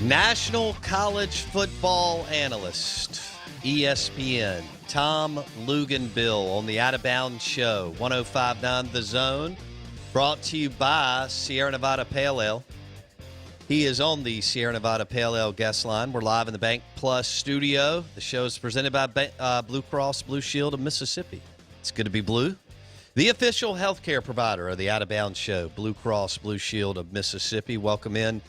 National college football analyst, ESPN, Tom Luginbill on the Out of Bounds Show, 105.9 The Zone, brought to you by Sierra Nevada Pale Ale. He is on the Sierra Nevada Pale Ale guest line. We're live in the Bank Plus studio. The show is presented by Blue Cross Blue Shield of Mississippi. It's good to be blue. The official healthcare provider of the Out of Bounds Show, Blue Cross Blue Shield of Mississippi. Welcome in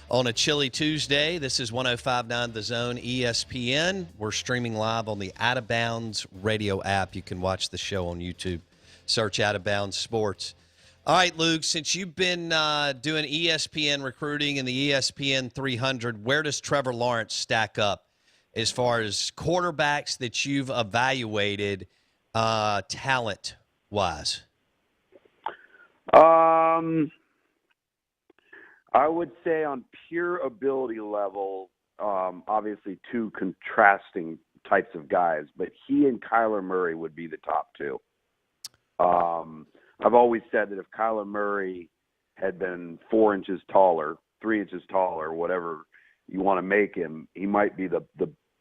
on a chilly Tuesday. This is 105.9 The Zone ESPN. We're streaming live on the Out of Bounds radio app. You can watch the show on YouTube. Search Out of Bounds Sports. All right, Luke, since you've been doing ESPN recruiting and the ESPN 300, where does Trevor Lawrence stack up as far as quarterbacks that you've evaluated talent-wise? I would say on pure ability level, obviously two contrasting types of guys, but he and Kyler Murray would be the top two. I've always said that if Kyler Murray had been 4 inches taller, 3 inches taller, whatever you want to make him, he might be the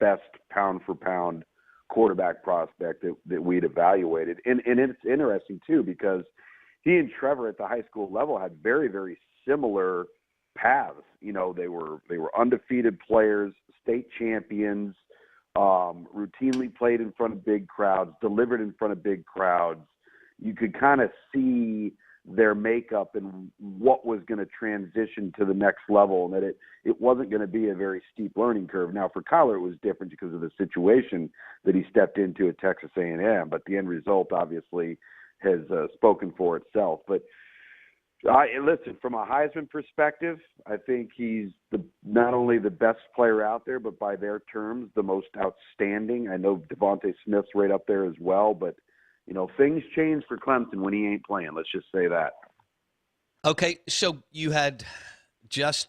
best pound-for-pound quarterback prospect that we'd evaluated. And it's interesting, too, because he and Trevor at the high school level had very, very similar paths. You know, they were undefeated players, state champions, routinely played in front of big crowds, delivered in front of big crowds. You could kind of see their makeup and what was going to transition to the next level, and that it wasn't going to be a very steep learning curve. Now, for Kyler, it was different because of the situation that he stepped into at Texas A&M, but the end result obviously has spoken for itself. But listen, from a Heisman perspective, I think he's not only the best player out there, but by their terms, the most outstanding. I know Devontae Smith's right up there as well, but you know, things change for Clemson when he ain't playing. Let's just say that. Okay, so you had just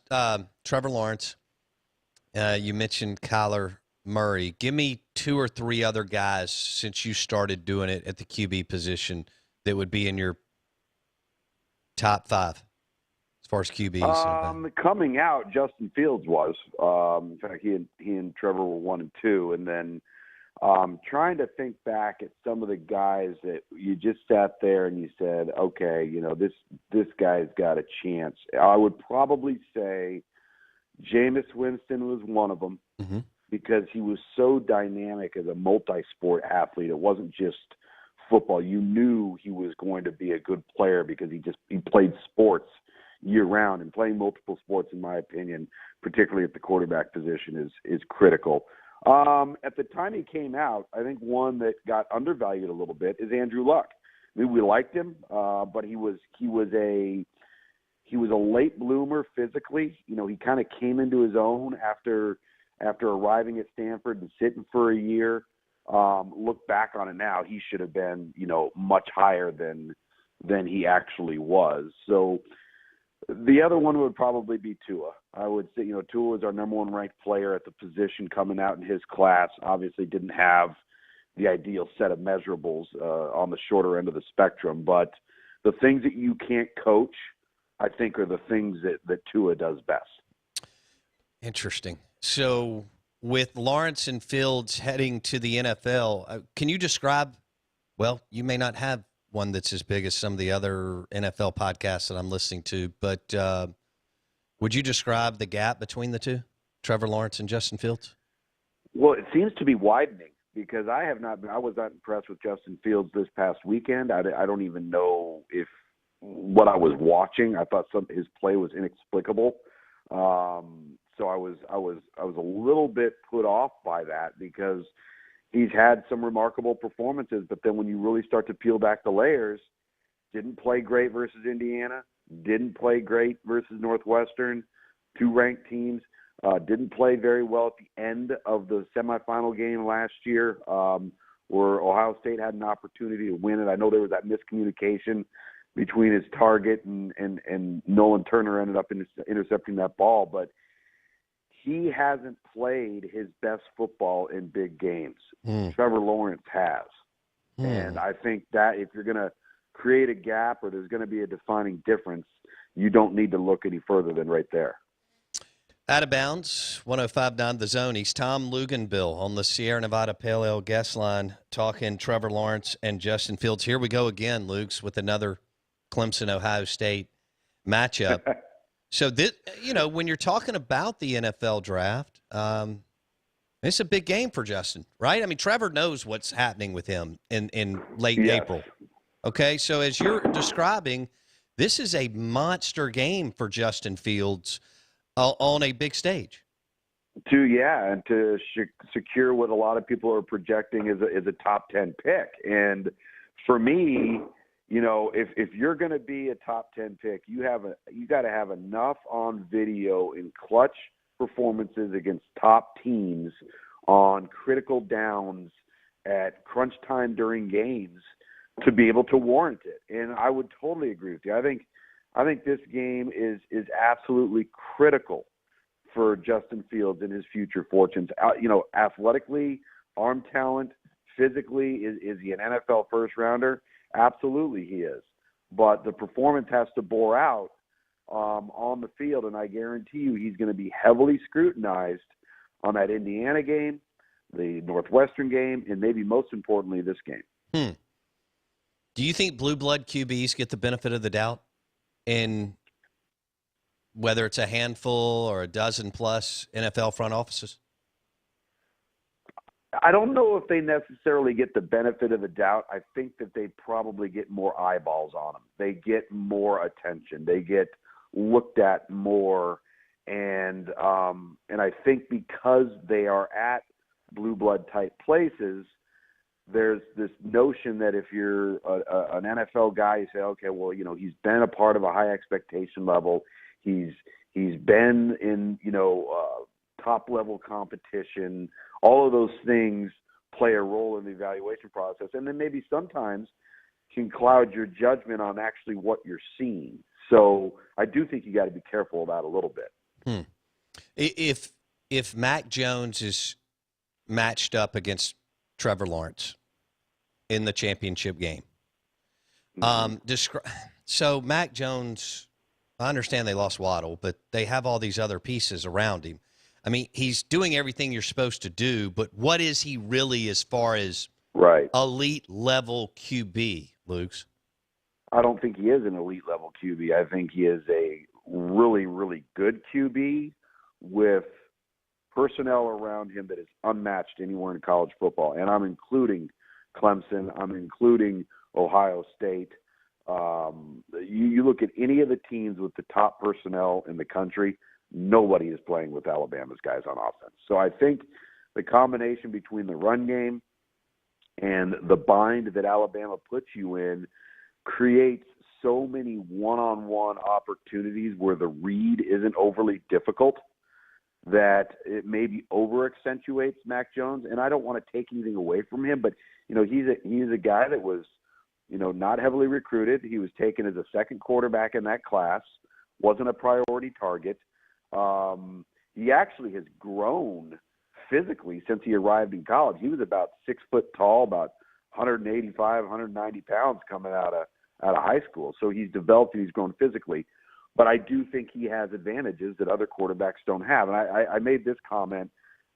Trevor Lawrence. You mentioned Kyler Murray. Give me 2 or 3 other guys since you started doing it at the QB position that would be in your top 5 as far as QBs. Coming out, Justin Fields was. In fact, he and Trevor were 1 and 2, and then trying to think back at some of the guys that you just sat there and you said, okay, you know, this guy's got a chance. I would probably say Jameis Winston was one of them, because he was so dynamic as a multi-sport athlete. It wasn't just football. You knew he was going to be a good player because he played sports year-round, and playing multiple sports, in my opinion, particularly at the quarterback position, is critical. At the time he came out, I think one that got undervalued a little bit is Andrew Luck. I mean, we liked him, but he was a late bloomer physically. You know, he kind of came into his own after arriving at Stanford and sitting for a year. Look back on it now, he should have been, you know, much higher than he actually was. So the other one would probably be Tua. I would say, you know, Tua was our number 1 ranked player at the position coming out in his class. Obviously didn't have the ideal set of measurables on the shorter end of the spectrum, but the things that you can't coach, I think, are the things that Tua does best. Interesting. So with Lawrence and Fields heading to the NFL, can you describe, well, you may not have one that's as big as some of the other NFL podcasts that I'm listening to, but would you describe the gap between the two, Trevor Lawrence and Justin Fields? Well, it seems to be widening because I was not impressed with Justin Fields this past weekend. I don't even know if what I was watching. I thought his play was inexplicable. So I was a little bit put off by that because he's had some remarkable performances, but then when you really start to peel back the layers, didn't play great versus Indiana, didn't play great versus Northwestern, 2 ranked teams, didn't play very well at the end of the semifinal game last year, where Ohio State had an opportunity to win it. I know there was that miscommunication between his target and Nolan Turner ended up intercepting that ball, but he hasn't played his best football in big games. Trevor Lawrence has. And I think that if you're going to create a gap or there's going to be a defining difference, you don't need to look any further than right there. Out of bounds, 105.9 The Zone. He's Tom Luginbill on the Sierra Nevada Pale Ale guest line, talking Trevor Lawrence and Justin Fields. Here we go again, Luke's, with another Clemson-Ohio State matchup. So, this, when you're talking about the NFL draft, it's a big game for Justin, right? I mean, Trevor knows what's happening with him in late April. Okay, so as you're describing, this is a monster game for Justin Fields on a big stage. To secure what a lot of people are projecting is a top 10 pick. And for me, if you're going to be a top 10 pick, you got to have enough on video in clutch performances against top teams on critical downs at crunch time during games to be able to warrant it. And I would totally agree with you. I think this game is absolutely critical for Justin Fields and his future fortunes. Athletically, arm talent, physically, is he an NFL first rounder? Absolutely he is. But the performance has to bore out on the field, and I guarantee you he's going to be heavily scrutinized on that Indiana game, the Northwestern game, and maybe most importantly this game. Do you think blue blood QBs get the benefit of the doubt in whether it's a handful or a dozen plus NFL front offices? I don't know if they necessarily get the benefit of the doubt. I think that they probably get more eyeballs on them. They get more attention. They get looked at more. And I think because they are at blue blood type places, there's this notion that if you're an NFL guy, you say, okay, well, he's been a part of a high expectation level. He's been in, top level competition. All of those things play a role in the evaluation process. And then maybe sometimes can cloud your judgment on actually what you're seeing. So I do think you got to be careful of that a little bit. If Mac Jones is matched up against Trevor Lawrence in the championship game, so Mac Jones, I understand they lost Waddle, but they have all these other pieces around him. I mean, he's doing everything you're supposed to do, but what is he really as far as elite level QB, Luke's? I don't think he is an elite level QB. I think he is a really, really good QB with personnel around him that is unmatched anywhere in college football. And I'm including Clemson. I'm including Ohio State. You look at any of the teams with the top personnel in the country, nobody is playing with Alabama's guys on offense. So I think the combination between the run game and the bind that Alabama puts you in creates so many one-on-one opportunities where the read isn't overly difficult that it maybe over-accentuates Mac Jones. And I don't want to take anything away from him, but he's a guy that was not heavily recruited. He was taken as a second quarterback in that class, wasn't a priority target. He actually has grown physically since he arrived in college. He was about 6 foot tall, about 185, 190 pounds coming out of high school. So he's developed and he's grown physically. But I do think he has advantages that other quarterbacks don't have. And I made this comment,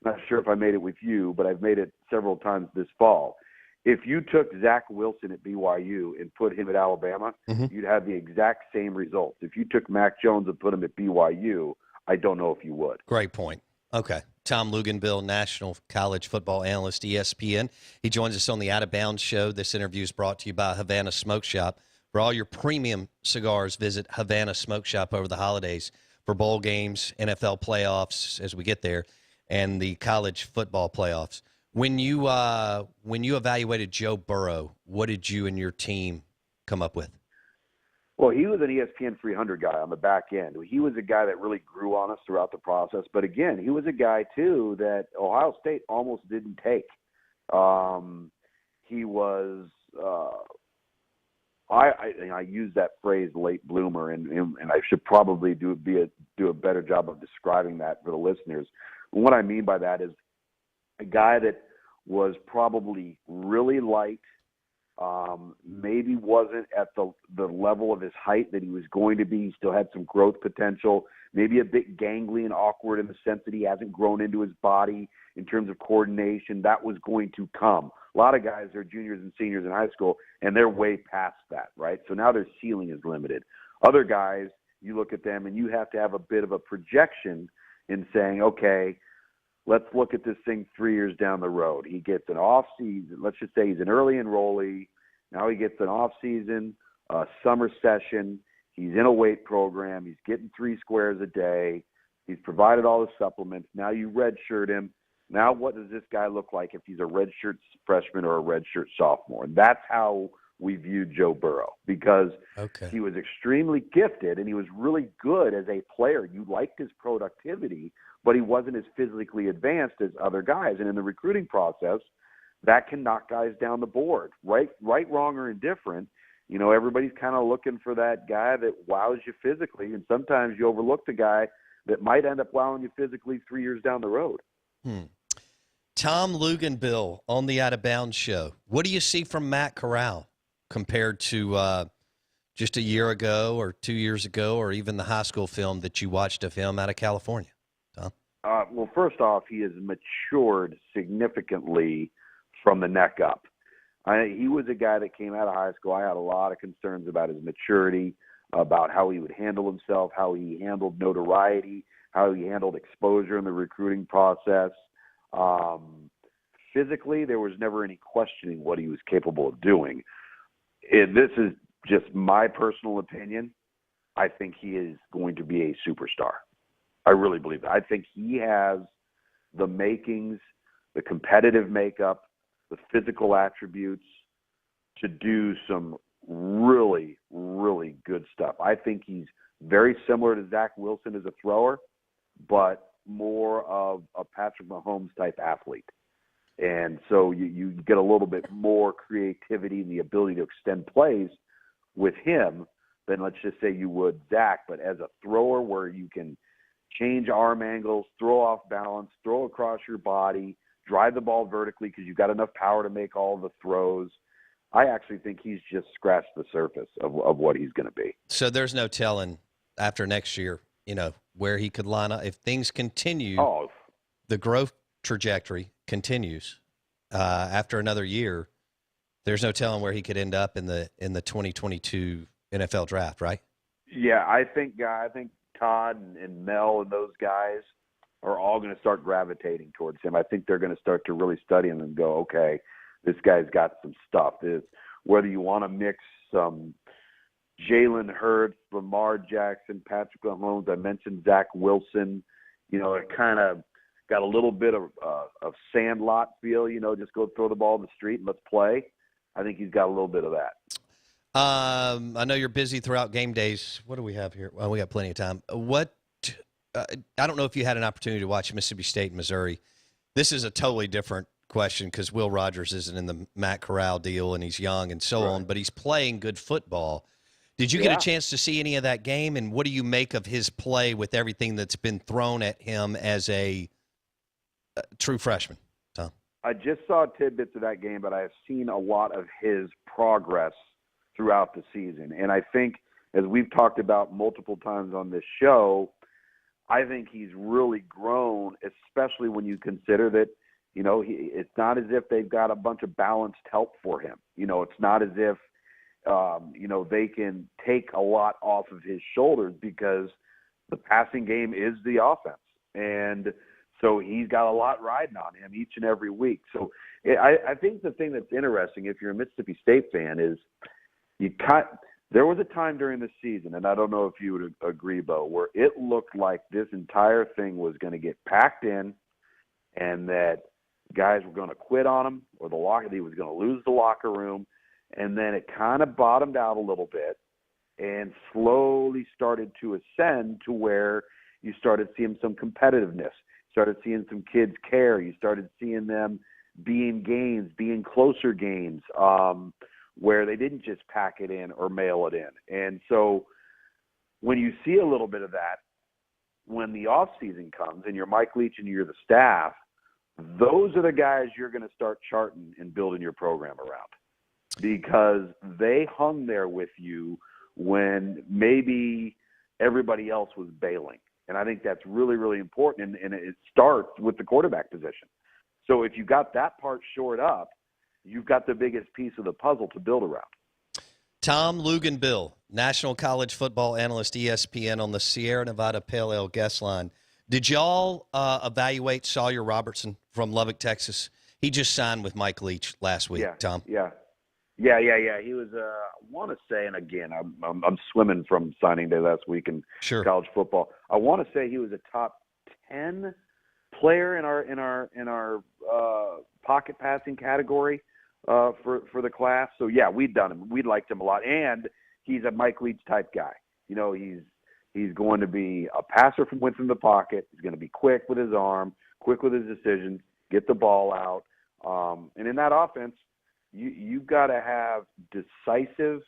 not sure if I made it with you, but I've made it several times this fall. If you took Zach Wilson at BYU and put him at Alabama, you'd have the exact same results. If you took Mac Jones and put him at BYU, I don't know if you would. Great point. Okay. Tom Luginbill, national college football analyst, ESPN. He joins us on the Out of Bounds show. This interview is brought to you by Havana Smoke Shop. For all your premium cigars, visit Havana Smoke Shop over the holidays for bowl games, NFL playoffs as we get there, and the college football playoffs. When you evaluated Joe Burrow, what did you and your team come up with? Well, he was an ESPN 300 guy on the back end. He was a guy that really grew on us throughout the process. But again, he was a guy too that Ohio State almost didn't take. He was. I use that phrase late bloomer, and I should probably do a better job of describing that for the listeners. And what I mean by that is a guy that was probably really light Maybe wasn't at the level of his height that he was going to be. He still had some growth potential. Maybe a bit gangly and awkward in the sense that he hasn't grown into his body in terms of coordination. That was going to come. A lot of guys are juniors and seniors in high school, and they're way past that, right? So now their ceiling is limited. Other guys, you look at them, and you have to have a bit of a projection in saying, okay, let's look at this thing 3 years down the road. He gets an off-season. Let's just say he's an early enrollee. Now he gets an off-season, summer session. He's in a weight program. He's getting 3 squares a day. He's provided all the supplements. Now you redshirt him. Now what does this guy look like if he's a redshirt freshman or a redshirt sophomore? And that's how we viewed Joe Burrow, because he was extremely gifted and he was really good as a player. You liked his productivity, but he wasn't as physically advanced as other guys. And in the recruiting process, that can knock guys down the board, right, wrong, or indifferent. You know, everybody's kind of looking for that guy that wows you physically, and sometimes you overlook the guy that might end up wowing you physically 3 years down the road. Tom Luginbill on the Out of Bounds show. What do you see from Matt Corral compared to just a year ago or 2 years ago, or even the high school film that you watched of him out of California, Tom? Well, first off, he has matured significantly from the neck up. He was a guy that came out of high school. I had a lot of concerns about his maturity, about how he would handle himself, how he handled notoriety, how he handled exposure in the recruiting process. Physically, there was never any questioning what he was capable of doing. This is just my personal opinion. I think he is going to be a superstar. I really believe that. I think he has the makings, the competitive makeup, the physical attributes to do some really, really good stuff. I think he's very similar to Zach Wilson as a thrower, but more of a Patrick Mahomes type athlete. And so you get a little bit more creativity and the ability to extend plays with him than, let's just say, you would Zach. But as a thrower where you can change arm angles, throw off balance, throw across your body, drive the ball vertically because you've got enough power to make all the throws, I actually think he's just scratched the surface of what he's going to be. So there's no telling after next year, you know, where he could line up. If things continue, the growth trajectory continues after another year, there's no telling where he could end up in the 2022 NFL draft, right? Yeah, I think Todd and Mel and those guys are all going to start gravitating towards him. I think they're going to start to really study him and go, okay, this guy's got some stuff. Whether you want to mix some Jalen Hurts, Lamar Jackson, Patrick Mahomes, I mentioned Zach Wilson, you know, it kind of got a little bit of Sandlot feel, you know, just go throw the ball in the street and let's play. I think he's got a little bit of that. I know you're busy throughout game days. What do we have here? Well, we got plenty of time. I don't know if you had an opportunity to watch Mississippi State and Missouri. This is a totally different question because Will Rogers isn't in the Matt Corral deal and he's young and so on, but he's playing good football. Did you get a chance to see any of that game, and what do you make of his play with everything that's been thrown at him as a true freshman, Tom? I just saw tidbits of that game, but I have seen a lot of his progress throughout the season. And I think, as we've talked about multiple times on this show, I think he's really grown, especially when you consider that, you know, it's not as if they've got a bunch of balanced help for him. You know, it's not as if, you know, they can take a lot off of his shoulders because the passing game is the offense. And so he's got a lot riding on him each and every week. So I think the thing that's interesting, if you're a Mississippi State fan, is there was a time during the season, and I don't know if you would agree, Bo, where it looked like this entire thing was going to get packed in and that guys were going to quit on him, or he was going to lose the locker room. And then it kind of bottomed out a little bit and slowly started to ascend to where you started seeing some competitiveness, started seeing some kids care. You started seeing them be in games, be in closer games, where they didn't just pack it in or mail it in. And so when you see a little bit of that, when the off season comes and you're Mike Leach and you're the staff, those are the guys you're going to start charting and building your program around. because they hung there with you when maybe everybody else was bailing. And I think that's really, really important, and it starts with the quarterback position. So if you got that part shored up, you've got the biggest piece of the puzzle to build around. Tom Luginbill, National College Football Analyst, ESPN, on the Sierra Nevada Pale Ale guest line. Did y'all evaluate Sawyer Robertson from Lubbock, Texas? He just signed with Mike Leach last week, Tom. Yeah. He was, I want to say, and again, I'm swimming from signing day last week in college football. I want to say he was a top 10 player in our pocket passing category for the class. So yeah, we'd done him. We liked him a lot, and he's a Mike Leach type guy. You know, he's going to be a passer from within the pocket. He's going to be quick with his arm, quick with his decisions, get the ball out, and in that offense, you've got to have decisive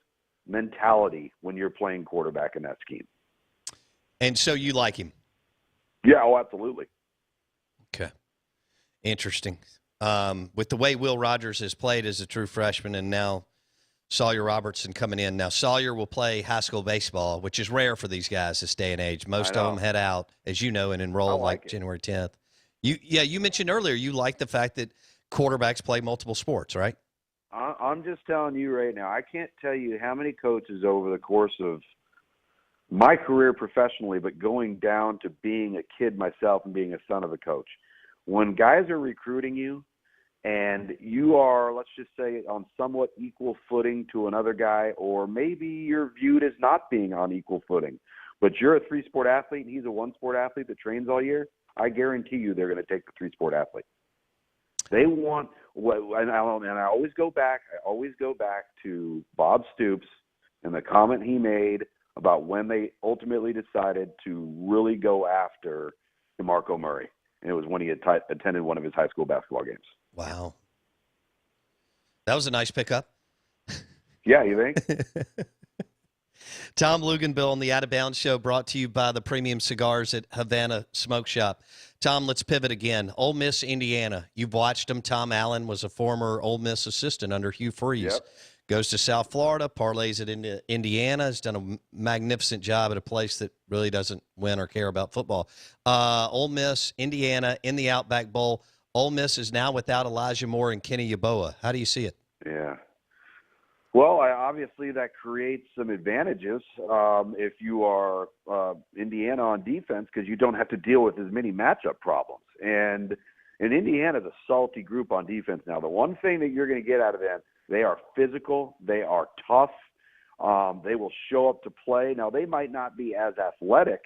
mentality when you're playing quarterback in that scheme. And so you like him? Yeah, oh, absolutely. Okay. Interesting. With the way Will Rogers has played as a true freshman and now Sawyer Robertson coming in. Now, Sawyer will play high school baseball, which is rare for these guys this day and age. Most of them head out, as you know, and enroll like January 10th. You mentioned earlier you like the fact that quarterbacks play multiple sports, right? I'm just telling you right now, I can't tell you how many coaches over the course of my career professionally, but going down to being a kid myself and being a son of a coach. When guys are recruiting you and you are, let's just say, on somewhat equal footing to another guy, or maybe you're viewed as not being on equal footing, but you're a three-sport athlete and he's a one-sport athlete that trains all year, I guarantee you they're going to take the three-sport athlete. They want, and I always go back to Bob Stoops and the comment he made about when they ultimately decided to really go after DeMarco Murray. And it was when he had attended one of his high school basketball games. Wow. That was a nice pickup. Yeah, you think? Tom Luginbill on the Out of Bounds Show, brought to you by the premium cigars at Havana Smoke Shop. Tom, let's pivot again. Ole Miss, Indiana. You've watched them. Tom Allen was a former Ole Miss assistant under Hugh Freeze. Yep. Goes to South Florida, parlays it into Indiana, has done a magnificent job at a place that really doesn't win or care about football. Ole Miss, Indiana, in the Outback Bowl. Ole Miss is now without Elijah Moore and Kenny Yeboah. How do you see it? Yeah. Well, obviously that creates some advantages if you are Indiana on defense, because you don't have to deal with as many matchup problems. And Indiana's a salty group on defense now. The one thing that you're going to get out of them, they are physical, they are tough, they will show up to play. Now, they might not be as athletic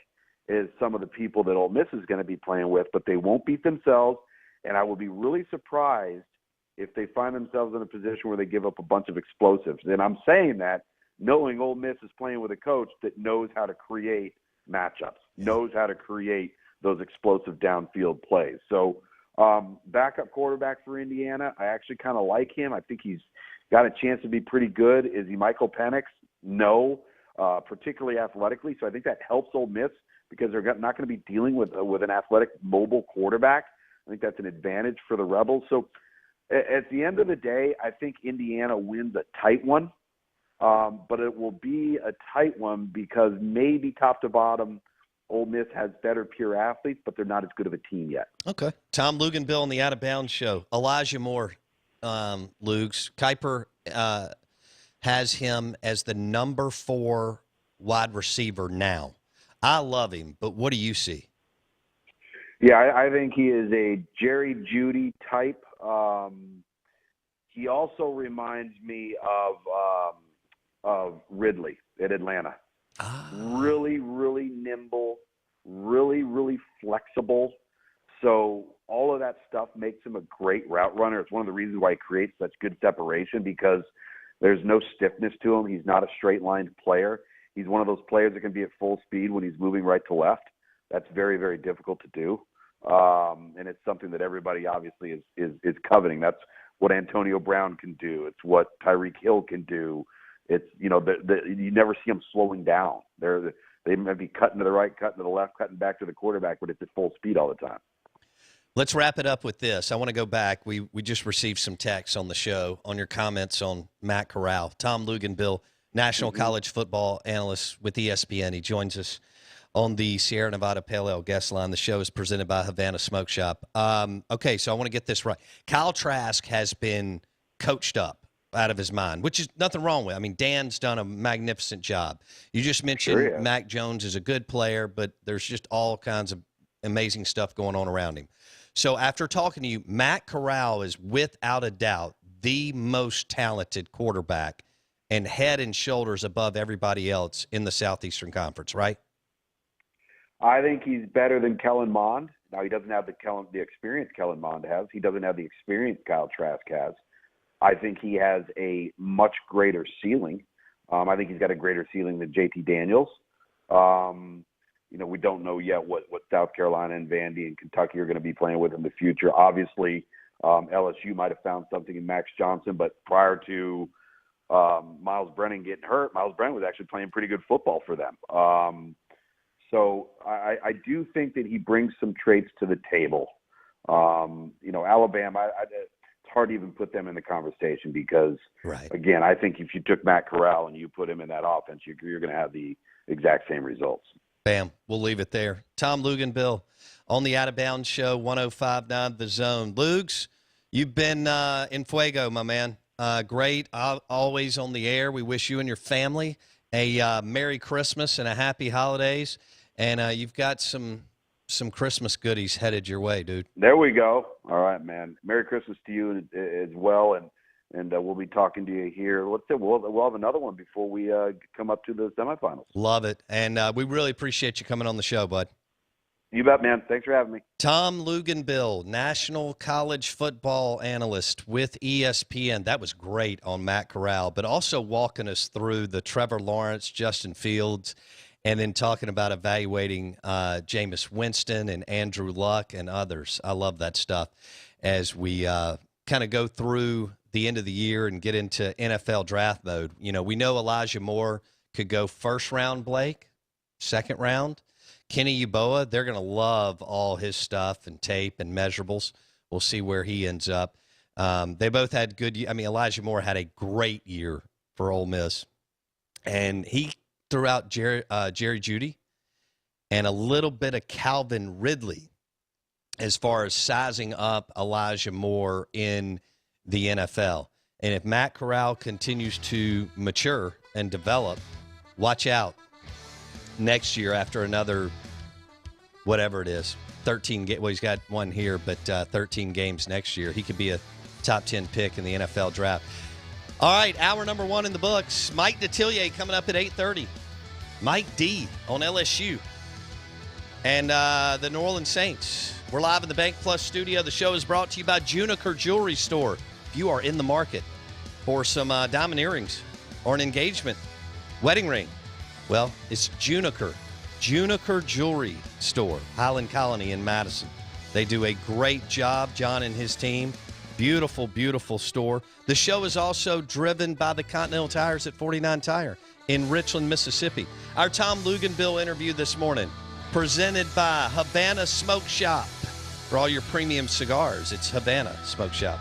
as some of the people that Ole Miss is going to be playing with, but they won't beat themselves, and I will be really surprised if they find themselves in a position where they give up a bunch of explosives. And I'm saying that knowing Ole Miss is playing with a coach that knows how to create matchups, knows how to create those explosive downfield plays. So backup quarterback for Indiana, I actually kind of like him. I think he's got a chance to be pretty good. Is he Michael Penix? No, particularly athletically. So I think that helps Ole Miss because they're not going to be dealing with an athletic, mobile quarterback. I think that's an advantage for the Rebels. So at the end of the day, I think Indiana wins a tight one, but it will be a tight one because maybe top to bottom, Ole Miss has better pure athletes, but they're not as good of a team yet. Okay. Tom Luginbill on the Out of Bounds Show. Elijah Moore, Lugs. Kuiper has him as the number 4 wide receiver now. I love him, but what do you see? Yeah, I think he is a Jerry Jeudy type. He also reminds me of Ridley at Atlanta. Really, really nimble, really, really flexible. So all of that stuff makes him a great route runner. It's one of the reasons why he creates such good separation because there's no stiffness to him. He's not a straight-line player. He's one of those players that can be at full speed when he's moving right to left. That's very, very difficult to do. And it's something that everybody obviously is coveting. That's what Antonio Brown can do. It's what Tyreek Hill can do. It's, you never see them slowing down. They might be cutting to the right, cutting to the left, cutting back to the quarterback, but it's at full speed all the time. Let's wrap it up with this. I want to go back. We just received some texts on the show on your comments on Matt Corral. Tom Luginbill, National College Football Analyst with ESPN. He joins us on the Sierra Nevada Pale Ale guest line. The show is presented by Havana Smoke Shop. Okay, so I want to get this right. Kyle Trask has been coached up out of his mind, which is nothing wrong with it. I mean, Dan's done a magnificent job. You just mentioned Mac Jones is a good player, but there's just all kinds of amazing stuff going on around him. So after talking to you, Matt Corral is without a doubt the most talented quarterback and head and shoulders above everybody else in the Southeastern Conference, right? I think he's better than Kellen Mond. Now, he doesn't have the experience Kellen Mond has. He doesn't have the experience Kyle Trask has. I think he has a much greater ceiling. I think he's got a greater ceiling than JT Daniels. We don't know yet what South Carolina and Vandy and Kentucky are going to be playing with in the future. Obviously, LSU might have found something in Max Johnson, but prior to Miles Brennan getting hurt, Miles Brennan was actually playing pretty good football for them. So I do think that he brings some traits to the table. Alabama, it's hard to even put them in the conversation because, again, I think if you took Matt Corral and you put him in that offense, you're going to have the exact same results. Bam. We'll leave it there. Tom Luginbill on the Out of Bounds Show, 105.9 The Zone. Lugs, you've been in fuego, my man. Great. Always on the air. We wish you and your family a Merry Christmas and a Happy Holidays. And you've got some Christmas goodies headed your way, dude. There we go. All right, man. Merry Christmas to you as well. And we'll be talking to you here. We'll have another one before we come up to the semifinals. Love it. And we really appreciate you coming on the show, bud. You bet, man. Thanks for having me. Tom Luginbill, National College Football Analyst with ESPN. That was great on Matt Corral, but also walking us through the Trevor Lawrence, Justin Fields, and then talking about evaluating Jameis Winston and Andrew Luck and others. I love that stuff as we kind of go through the end of the year and get into NFL draft mode. We know Elijah Moore could go first round, Blake, second round. Kenny Yeboah, they're going to love all his stuff and tape and measurables. We'll see where he ends up. They both had good – Elijah Moore had a great year for Ole Miss. And he threw out Jerry Jeudy and a little bit of Calvin Ridley as far as sizing up Elijah Moore in the NFL. And if Matt Corral continues to mature and develop, watch out next year after another, whatever it is, 13 – well, he's got one here, but 13 games next year. He could be a top 10 pick in the NFL draft. All right, hour number one in the books. Mike Detillier coming up at 8:30. Mike D on LSU and the New Orleans Saints. We're live in the Bank Plus studio. The show is brought to you by Juniker Jewelry Store. If you are in the market for some diamond earrings or an engagement wedding ring, well, it's Juniker Jewelry Store, Highland Colony in Madison. They do a great job, John and his team. Beautiful, beautiful store. The show is also driven by the Continental Tires at 49 Tire in Richland, Mississippi. Our Tom Luginbill interview this morning, presented by Havana Smoke Shop. For all your premium cigars, it's Havana Smoke Shop.